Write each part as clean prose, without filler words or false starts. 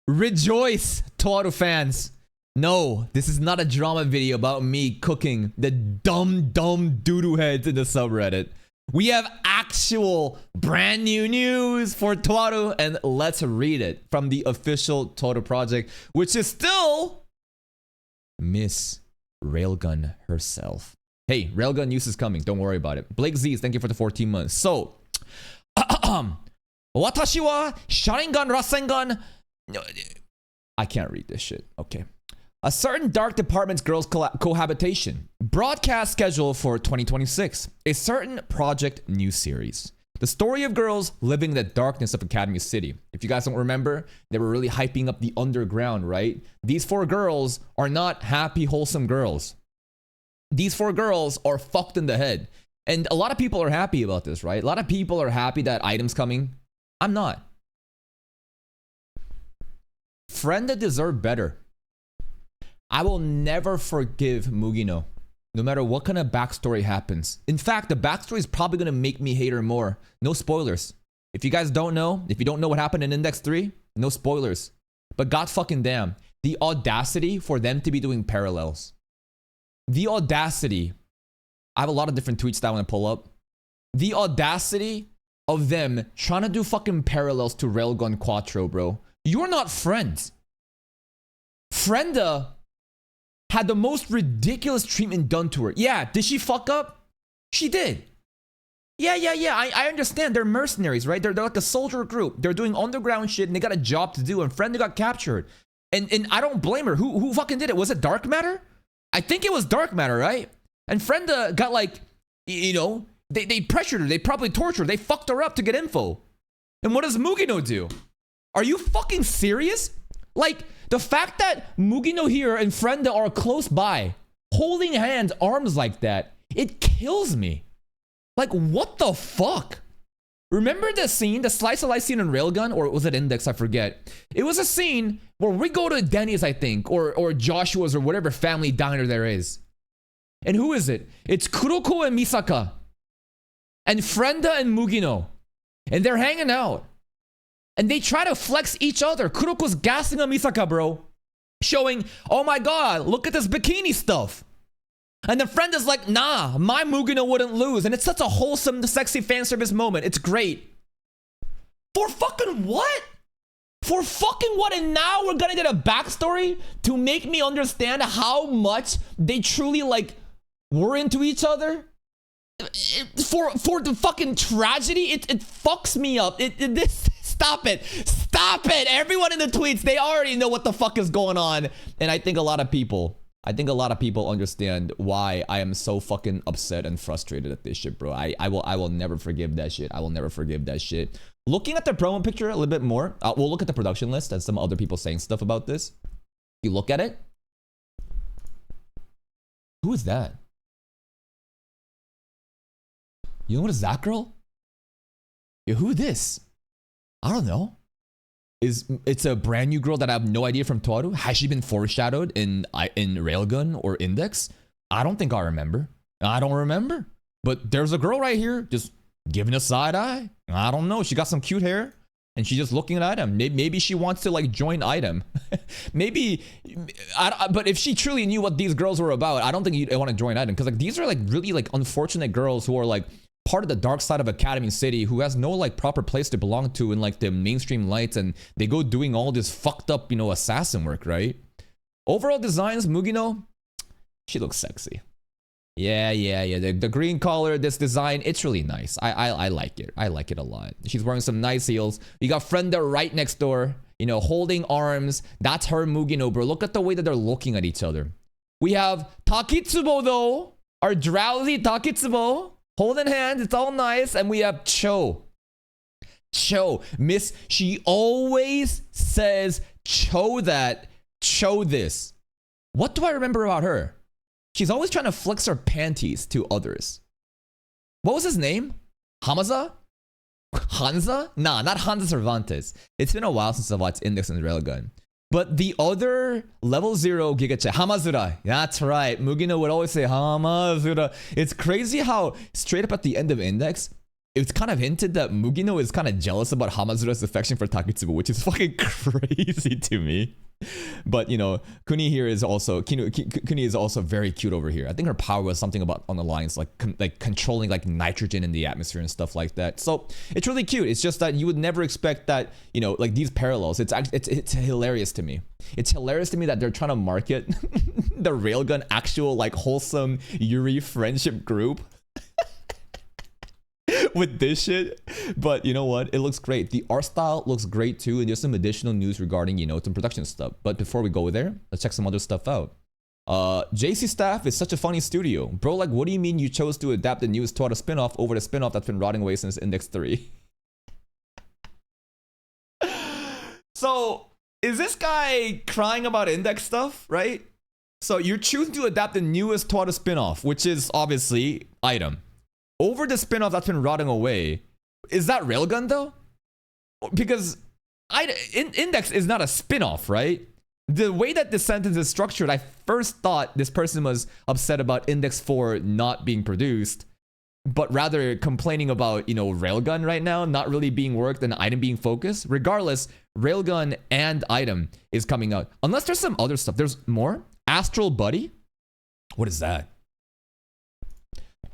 Rejoice, TOARU fans. No, this is not a drama video about me cooking the dumb doo-doo heads in the subreddit. We have actual brand new news for TOARU, and let's read it from the official TOARU project, which is still Miss Railgun herself. Hey, Railgun news is coming. Don't worry about it. Blake Z's, thank you for the 14 months. So, watashi wa Sharingan Rasengan. I can't read this shit. Okay. A certain dark department's girls cohabitation. Broadcast schedule for 2026. A certain project new series. The story of girls living in the darkness of Academy City. If you guys don't remember, they were really hyping up the underground, right? These 4 girls are not happy, wholesome girls. These 4 girls are fucked in the head. And a lot of people are happy about this, right? A lot of people are happy that items coming. I'm not. Friend that deserve better. I will never forgive Mugino, no matter what kind of backstory happens. In fact, the backstory is probably gonna make me hate her more. No spoilers. If you guys don't know, if you don't know what happened in Index 3, no spoilers. But god fucking damn, the audacity for them to be doing parallels. The audacity. I have a lot of different tweets that I want to pull up. The audacity of them trying to do fucking parallels to Railgun Quattro, bro. You're not friends. Frenda had the most ridiculous treatment done to her. Yeah, did she fuck up? She did. Yeah. I understand. They're mercenaries, right? They're like a soldier group. They're doing underground shit and they got a job to do, and Frenda got captured. And I don't blame her. Who fucking did it? Was it Dark Matter? I think it was Dark Matter, right? And Frenda got like, you know, they pressured her. They probably tortured her. They fucked her up to get info. And what does Mugino do? Are you fucking serious? Like, the fact that Mugino here and Frenda are close by, holding hands, arms like that, it kills me. Like, what the fuck? Remember the scene, the slice of life scene in Railgun, or was it Index? I forget. It was a scene where we go to Denny's, I think, or Joshua's, or whatever family diner there is. And who is it? It's Kuroko and Misaka. And Frenda and Mugino. And they're hanging out. And they try to flex each other. Kuroko's gassing on Misaka, bro. Showing, oh my god, look at this bikini stuff. And then Frenda's like, nah, my Mugino wouldn't lose. And it's such a wholesome, sexy fan service moment. It's great. For fucking what? For fucking what? And now we're gonna get a backstory to make me understand how much they truly, like, were into each other? For the fucking tragedy? It fucks me up. Stop it. Stop it. Everyone in the tweets, they already know what the fuck is going on. And I think a lot of people understand why I am so fucking upset and frustrated at this shit, bro. I will never forgive that shit. I will never forgive that shit. Looking at the promo picture a little bit more, we'll look at the production list and some other people saying stuff about this. You look at it. Who is that? You know what is that girl? Yeah, who this? I don't know. It's a brand new girl that I have no idea from TOARU? Has she been foreshadowed in Railgun or Index? I don't think I remember. I don't remember. But there's a girl right here just giving a side eye. I don't know. She got some cute hair and she's just looking at item. Maybe she wants to like join item. Maybe, but if she truly knew what these girls were about, I don't think you'd want to join item, because like these are like really like unfortunate girls who are like part of the dark side of Academy City, who has no like proper place to belong to in like the mainstream lights, and they go doing all this fucked up, you know, assassin work, right? Overall designs, Mugino, she looks sexy. Yeah. The green collar, this design, it's really nice. I like it. I like it a lot. She's wearing some nice heels. We got Frenda right next door, you know, holding arms. That's her Mugino, bro. Look at the way that they're looking at each other. We have Takitsubo though, our drowsy Takitsubo. Holding hands, it's all nice. And we have Cho. Miss, she always says Cho that, Cho this. What do I remember about her? She's always trying to flex her panties to others. What was his name? Hamaza? Hansa? Nah, not Hansa Cervantes. It's been a while since I watched Index and Railgun. But the other level 0 Gigache, Hamazura. That's right. Mugino would always say Hamazura. It's crazy how straight up at the end of Index, it's kind of hinted that Mugino is kind of jealous about Hamazura's affection for Taketsubo, which is fucking crazy to me. But you know, Kuni here is also Kuni is also very cute over here. I think her power was something about on the lines like controlling like nitrogen in the atmosphere and stuff like that. So it's really cute. It's just that you would never expect that, you know, like these parallels. It's hilarious to me. It's hilarious to me that they're trying to market the Railgun actual like wholesome Yuri friendship group with this shit. But you know what, it looks great. The art style looks great too, and there's some additional news regarding, you know, some production stuff. But before we go there, let's check some other stuff out. JC Staff is such a funny studio, bro. Like, what do you mean you chose to adapt the newest TOARU spin-off over the spin-off that's been rotting away since Index 3? So is this guy crying about Index stuff, right? So you're choosing to adapt the newest TOARU spin-off, which is obviously Item, over the spin-off that's been rotting away. Is that Railgun though? Because Index is not a spin-off, right? The way that this sentence is structured, I first thought this person was upset about Index 4 not being produced, but rather complaining about, you know, Railgun right now not really being worked and Item being focused. Regardless, Railgun and Item is coming out. Unless there's some other stuff. There's more? Astral Buddy? What is that?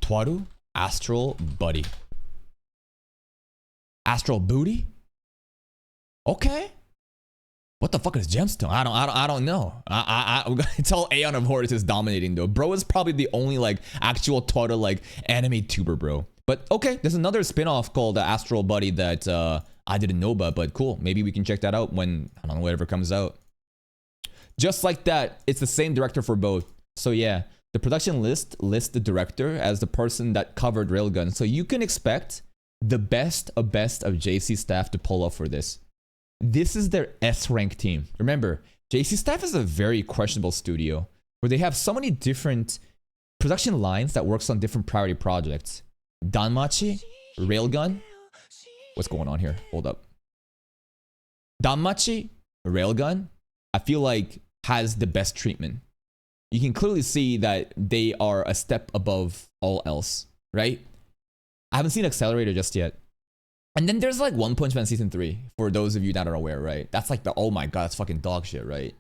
TOARU? Astral Buddy. Astral Booty? Okay. What the fuck is Gemstone? I don't know. It's all Aeon of Horus is dominating though. Bro is probably the only like actual TOARU like anime tuber, bro. But okay, there's another spin-off called Astral Buddy that I didn't know about, but cool. Maybe we can check that out when, I don't know, whatever comes out. Just like that, it's the same director for both. So yeah, the production list lists the director as the person that covered Railgun. So you can expect the best of JC Staff to pull up for this. This is their S-rank team. Remember, JC Staff is a very questionable studio where they have so many different production lines that works on different priority projects. Danmachi, Railgun. What's going on here? Hold up. Danmachi, Railgun, I feel like has the best treatment. You can clearly see that they are a step above all else, right? I haven't seen Accelerator just yet. And then there's like One Punch Man Season 3, for those of you that are aware, right? That's like the, oh my god, that's fucking dog shit, right?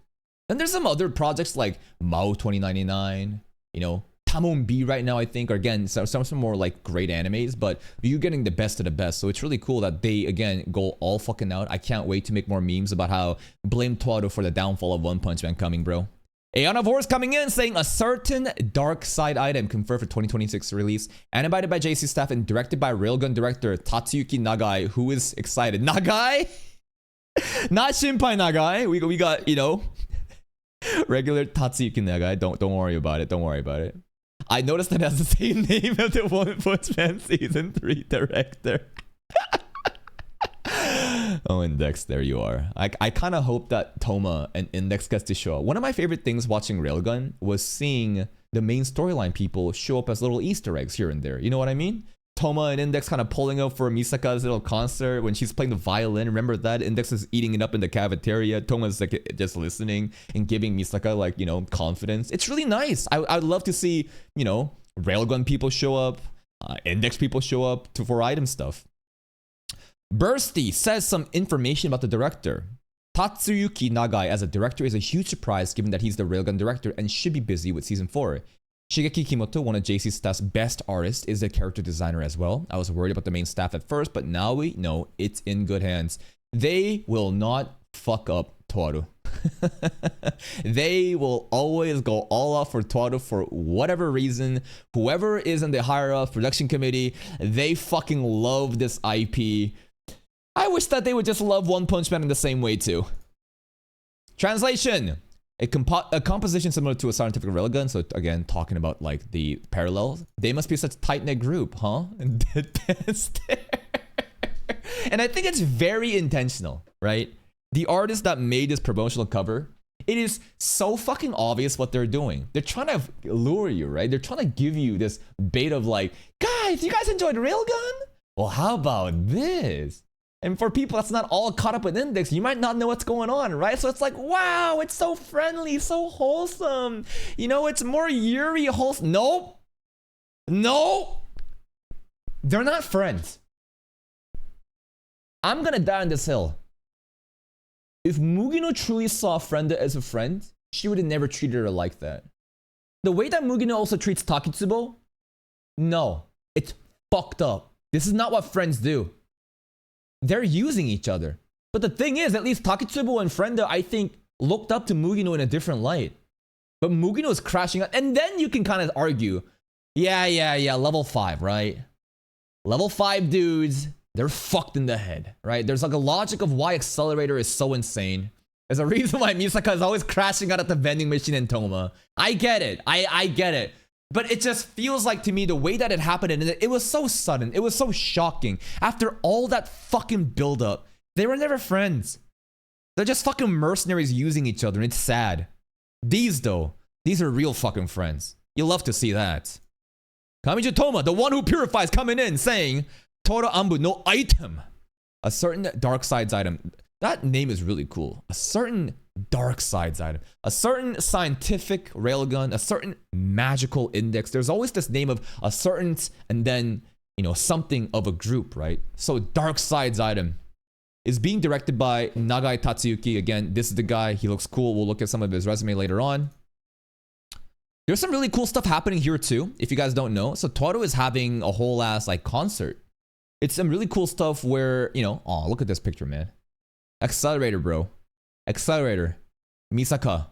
Then there's some other projects like Mao 2099, you know, Tamon B right now, I think, or again, some more like great animes, but you're getting the best of the best. So it's really cool that they, again, go all fucking out. I can't wait to make more memes about how blame TOARU for the downfall of One Punch Man coming, bro. Aeon of Horus coming in saying a certain dark side item confirmed for 2026 release, animated by JC Staff and directed by Railgun director Tatsuyuki Nagai, who is excited. Nagai? Not Shinpai Nagai. We got, you know, regular Tatsuyuki Nagai. Don't worry about it. Don't worry about it. I noticed that it has the same name as the One Punch Man Season 3 director. Oh, Index, there you are. I kind of hope that Toma and Index gets to show up. One of my favorite things watching Railgun was seeing the main storyline people show up as little Easter eggs here and there. You know what I mean? Toma and Index kind of pulling up for Misaka's little concert when she's playing the violin. Remember that? Index is eating it up in the cafeteria. Toma's like just listening and giving Misaka like, you know, confidence. It's really nice. I'd love to see, you know, Railgun people show up, Index people show up for item stuff. Bursty says some information about the director. Tatsuyuki Nagai as a director is a huge surprise given that he's the Railgun director and should be busy with season 4. Shigeki Kimoto, one of JC Staff's best artists, is a character designer as well. I was worried about the main staff at first, but now we know it's in good hands. They will not fuck up TOARU. They will always go all out for TOARU for whatever reason. Whoever is in the higher up production committee, they fucking love this IP. I wish that they would just love One Punch Man in the same way too. Translation. A composition similar to a scientific railgun. So again, talking about like the parallels. They must be such a tight-knit group, huh? And I think it's very intentional, right? The artist that made this promotional cover, it is so fucking obvious what they're doing. They're trying to lure you, right? They're trying to give you this bait of like, guys, you guys enjoyed Railgun? Well, how about this? And for people that's not all caught up with Index, you might not know what's going on, right? So it's like, wow, it's so friendly, so wholesome. You know, it's more Yuri wholesome. Nope. No. They're not friends. I'm gonna die on this hill. If Mugino truly saw Frenda as a friend, she would have never treated her like that. The way that Mugino also treats Takitsubo, no, it's fucked up. This is not what friends do. They're using each other. But the thing is, at least Takitsubo and Frenda, I think, looked up to Mugino in a different light. But Mugino is crashing out. And then you can kind of argue, yeah, level 5, right? Level 5 dudes, they're fucked in the head, right? There's like a logic of why Accelerator is so insane. There's a reason why Misaka is always crashing out at the vending machine in Toma. I get it. I get it. But it just feels like to me the way that it happened, and it was so sudden. It was so shocking. After all that fucking buildup, they were never friends. They're just fucking mercenaries using each other, and it's sad. These, though, these are real fucking friends. You love to see that. Kamiju Toma, the one who purifies, coming in saying, TOARU Anbu, no item. A certain dark sides item. That name is really cool. A certain dark sides item. A certain scientific railgun. A certain magical index. There's always this name of a certain and then, you know, something of a group, right? So dark sides item is being directed by Nagai Tatsuyuki. Again, this is the guy. He looks cool. We'll look at some of his resume later on. There's some really cool stuff happening here too, if you guys don't know. So TOARU is having a whole ass like concert. It's some really cool stuff where, you know, oh, look at this picture, man. Accelerator, bro. Accelerator. Misaka.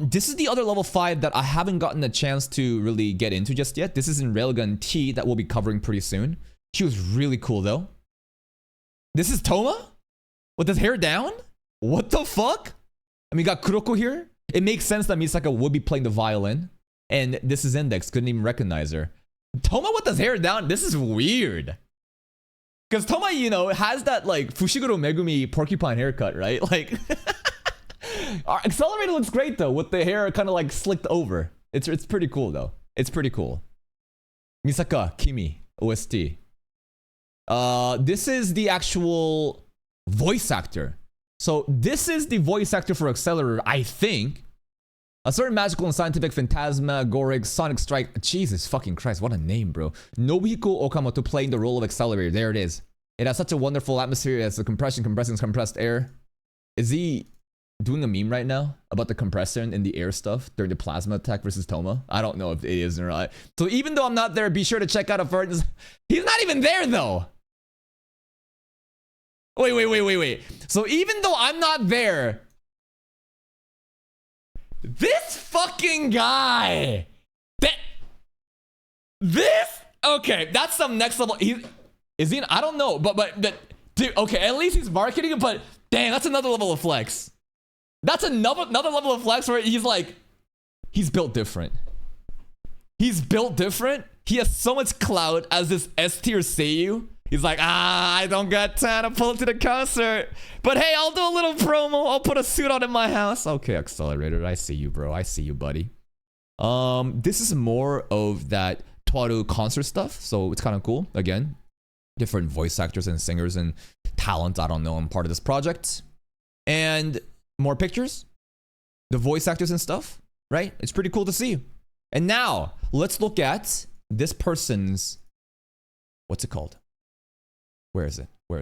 This is the other level 5 that I haven't gotten a chance to really get into just yet. This is in Railgun T that we'll be covering pretty soon. She was really cool though. This is Toma? With his hair down? What the fuck? I mean, got Kuroko here. It makes sense that Misaka would be playing the violin. And this is Index. Couldn't even recognize her. Toma with his hair down? This is weird. Because Toma, you know, has that like Fushiguro Megumi porcupine haircut, right? Like, our Accelerator looks great though, with the hair kind of like slicked over. It's pretty cool though. It's pretty cool. Misaka, Kimi, OST. This is the actual voice actor. So this is the voice actor for Accelerator, I think. A certain magical and scientific phantasmagoric sonic strike. Jesus fucking Christ, what a name, bro. Nobuhiko Okamoto playing the role of Accelerator. There it is. It has such a wonderful atmosphere as the compressing compressed air. Is he doing a meme right now about the compressor and the air stuff during the plasma attack versus Toma? I don't know if it is or not. So even though I'm not there, be sure to check out a first. He's not even there though. Wait. So even though I'm not there, this fucking guy, okay, that's some next level. Is he? I don't know, but dude, okay, at least he's marketing it. But dang, that's another level of flex. That's another level of flex where he's like, he's built different. He's built different. He has so much clout as this S tier Seiyu. He's like, I don't got time to pull to the concert. But hey, I'll do a little promo. I'll put a suit on in my house. Okay, Accelerator. I see you, bro. I see you, buddy. This is more of that TOARU concert stuff. So it's kind of cool. Again, different voice actors and singers and talent. I don't know. I'm part of this project. And more pictures. The voice actors and stuff. Right? It's pretty cool to see. And now, let's look at this person's... What's it called? Where is it? I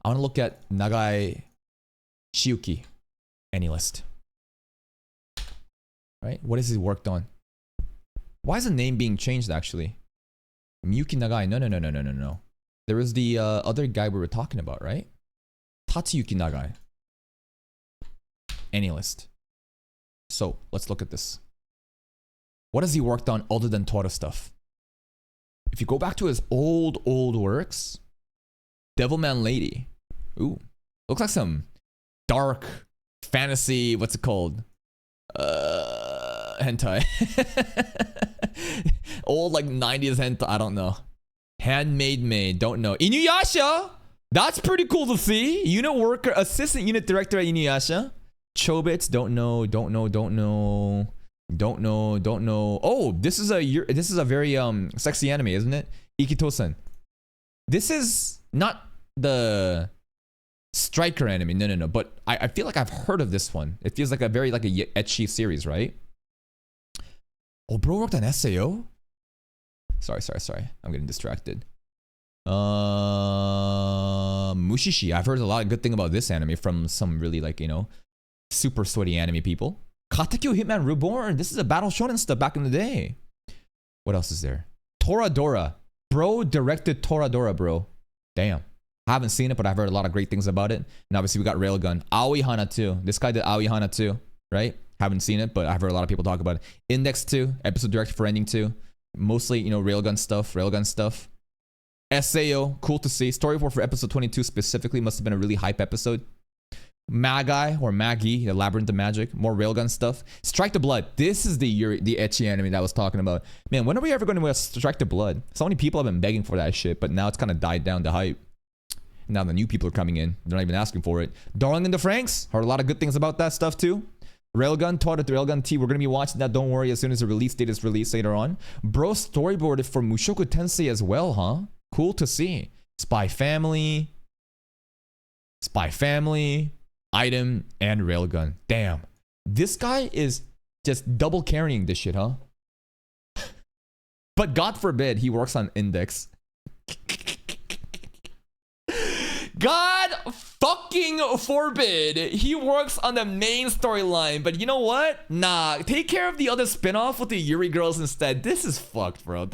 want to look at Nagai Shiuki. Any list. Right? What has he worked on? Why is the name being changed actually? Miyuki Nagai. No. There was the other guy we were talking about, right? Tatsuyuki Nagai. Any list. So, let's look at this. What has he worked on other than TOARU stuff? If you go back to his old works, Devilman Lady. Ooh. Looks like some dark fantasy, what's it called? Hentai. Old like 90s hentai, I don't know. Handmade Maid, don't know. Inuyasha! That's pretty cool to see. Unit worker, assistant unit director at Inuyasha. Chobits, don't know. Oh, this is a very sexy anime, isn't it? Ikito-san. This is not the striker anime. No. But I feel like I've heard of this one. It feels like a very like a ecchi series, right? Oh, bro worked on SAO? Sorry. I'm getting distracted. Mushishi. I've heard a lot of good thing about this anime from some really like, you know, super sweaty anime people. Katekyo Hitman Reborn. This is a battle shonen stuff back in the day. What else is there? Toradora. Bro directed Toradora, bro. Damn. I haven't seen it, but I've heard a lot of great things about it. And obviously we got Railgun. Aoi Hana too. This guy did Aoi Hana too, right? Haven't seen it, but I've heard a lot of people talk about it. Index 2, episode directed for ending 2. Mostly, you know, Railgun stuff. SAO, cool to see. Storyboard for episode 22 specifically must have been a really hype episode. Magi or Magi, the Labyrinth of Magic, more Railgun stuff. Strike the Blood. This is the ecchi anime that I was talking about. Man, when are we ever going to Strike the Blood? So many people have been begging for that shit, but now it's kind of died down the hype. Now the new people are coming in. They're not even asking for it. Darling in the Franxx. Heard a lot of good things about that stuff too. Railgun, taught at the Railgun T. We're going to be watching that. Don't worry, as soon as the release date is released later on. Bro storyboarded for Mushoku Tensei as well, huh? Cool to see. Spy Family, Item, and Railgun. Damn. This guy is just double carrying this shit, huh? But God forbid he works on Index. God fucking forbid he works on the main storyline. But you know what? Nah, take care of the other spin-off with the Yuri girls instead. This is fucked, bro.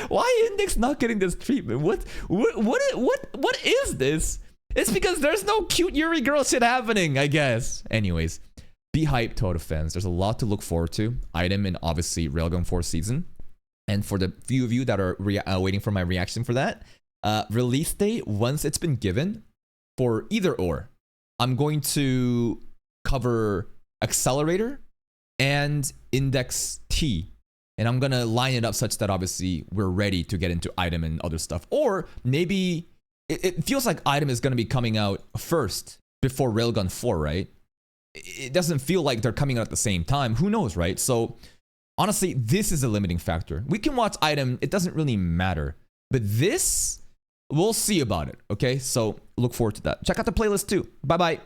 Why Index not getting this treatment? What is this? It's because there's no cute Yuri girl shit happening, I guess. Anyways, be hyped, TOARU fans. There's a lot to look forward to. Item and obviously Railgun 4 season. And for the few of you that are waiting for my reaction for that, release date, once it's been given, for either or, I'm going to cover Accelerator and Index T. And I'm going to line it up such that obviously we're ready to get into Item and other stuff. Or maybe it feels like Item is going to be coming out first before Railgun 4, right? It doesn't feel like they're coming out at the same time. Who knows, right? So honestly, this is a limiting factor. We can watch Item. It doesn't really matter. But this, we'll see about it, okay? So look forward to that. Check out the playlist too. Bye-bye.